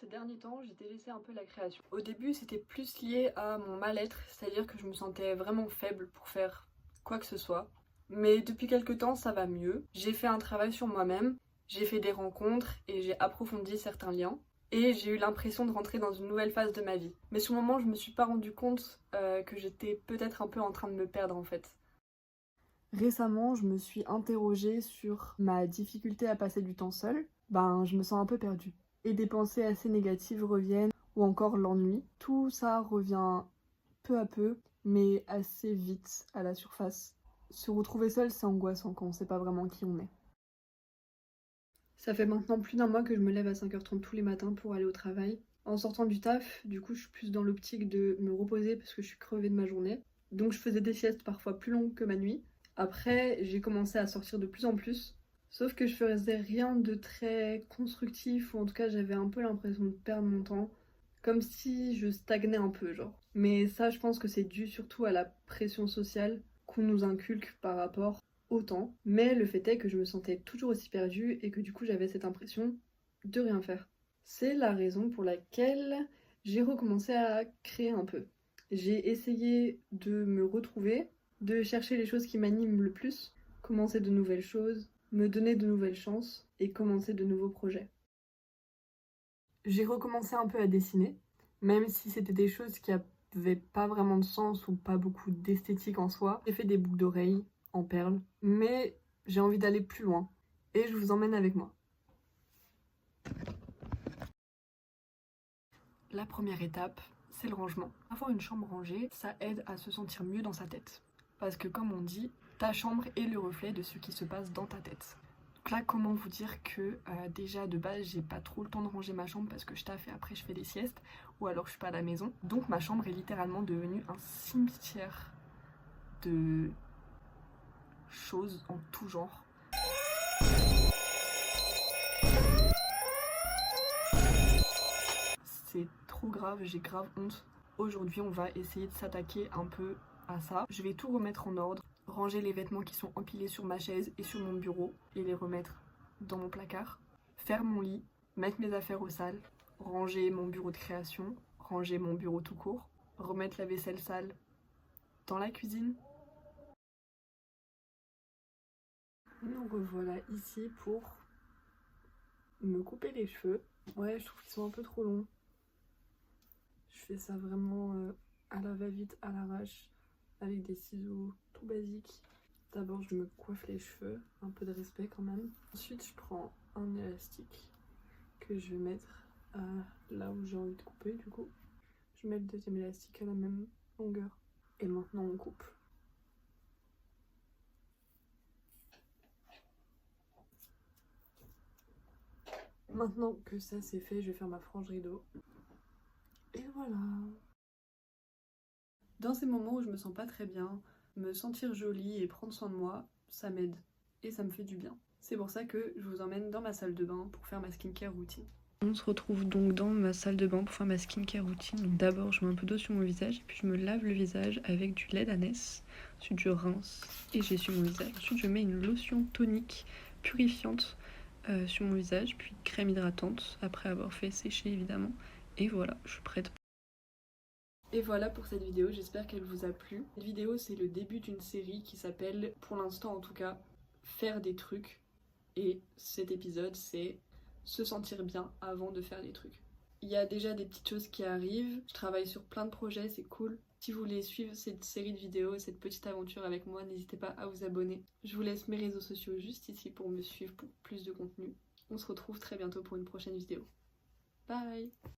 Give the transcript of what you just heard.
Ces derniers temps, j'ai délaissé un peu la création. Au début, c'était plus lié à mon mal-être, c'est-à-dire que je me sentais vraiment faible pour faire quoi que ce soit. Mais depuis quelques temps, ça va mieux. J'ai fait un travail sur moi-même, j'ai fait des rencontres et j'ai approfondi certains liens. Et j'ai eu l'impression de rentrer dans une nouvelle phase de ma vie. Mais sur le moment, je me suis pas rendu compte que j'étais peut-être un peu en train de me perdre en fait. Récemment, je me suis interrogée sur ma difficulté à passer du temps seule. Je me sens un peu perdue. Et des pensées assez négatives reviennent, ou encore l'ennui. Tout ça revient peu à peu, mais assez vite à la surface. Se retrouver seul, c'est angoissant quand on sait pas vraiment qui on est. Ça fait maintenant plus d'un mois que je me lève à 5h30 tous les matins pour aller au travail. En sortant du taf, du coup, je suis plus dans l'optique de me reposer parce que je suis crevée de ma journée. Donc je faisais des siestes parfois plus longues que ma nuit. Après, j'ai commencé à sortir de plus en plus. Sauf que je faisais rien de très constructif, ou en tout cas j'avais un peu l'impression de perdre mon temps. Comme si je stagnais un peu, genre. Mais ça, je pense que c'est dû surtout à la pression sociale qu'on nous inculque par rapport au temps. Mais le fait est que je me sentais toujours aussi perdue et que du coup j'avais cette impression de rien faire. C'est la raison pour laquelle j'ai recommencé à créer un peu. J'ai essayé de me retrouver, de chercher les choses qui m'animent le plus, commencer de nouvelles choses, me donner de nouvelles chances et commencer de nouveaux projets. J'ai recommencé un peu à dessiner, même si c'était des choses qui n'avaient pas vraiment de sens ou pas beaucoup d'esthétique en soi. J'ai fait des boucles d'oreilles en perles, mais j'ai envie d'aller plus loin et je vous emmène avec moi. La première étape, c'est le rangement. Avoir une chambre rangée, ça aide à se sentir mieux dans sa tête. Parce que comme on dit, ta chambre est le reflet de ce qui se passe dans ta tête. Donc là, comment vous dire que déjà de base, j'ai pas trop le temps de ranger ma chambre parce que je taffe et après je fais des siestes, ou alors je suis pas à la maison. Donc ma chambre est littéralement devenue un cimetière de choses en tout genre. C'est trop grave, j'ai grave honte. Aujourd'hui, on va essayer de s'attaquer un peu à ça. Je vais tout remettre en ordre, ranger les vêtements qui sont empilés sur ma chaise et sur mon bureau et les remettre dans mon placard. Faire mon lit, mettre mes affaires au sale, ranger mon bureau de création, ranger mon bureau tout court, remettre la vaisselle sale dans la cuisine. Nous revoilà ici pour me couper les cheveux. Ouais, je trouve qu'ils sont un peu trop longs. Je fais ça vraiment à la va-vite, à l'arrache, avec des ciseaux tout basiques. D'abord, je me coiffe les cheveux, un peu de respect quand même. Ensuite, je prends un élastique que je vais mettre là où j'ai envie de couper du coup. Je mets le deuxième élastique à la même longueur. Et maintenant, on coupe. Maintenant que ça c'est fait, je vais faire ma frange rideau. Et voilà. Dans ces moments où je me sens pas très bien, me sentir jolie et prendre soin de moi, ça m'aide et ça me fait du bien. C'est pour ça que je vous emmène dans ma salle de bain pour faire ma skincare routine. On se retrouve donc dans ma salle de bain pour faire ma skincare routine. Donc d'abord je mets un peu d'eau sur mon visage et puis je me lave le visage avec du lait d'ânesse. Ensuite je rince et j'essuie mon visage. Ensuite je mets une lotion tonique purifiante sur mon visage, puis crème hydratante après avoir fait sécher évidemment. Et voilà, je suis prête. Et voilà pour cette vidéo, j'espère qu'elle vous a plu. Cette vidéo c'est le début d'une série qui s'appelle, pour l'instant en tout cas, faire des trucs. Et cet épisode c'est se sentir bien avant de faire des trucs. Il y a déjà des petites choses qui arrivent, je travaille sur plein de projets, c'est cool. Si vous voulez suivre cette série de vidéos, cette petite aventure avec moi, n'hésitez pas à vous abonner. Je vous laisse mes réseaux sociaux juste ici pour me suivre pour plus de contenu. On se retrouve très bientôt pour une prochaine vidéo. Bye!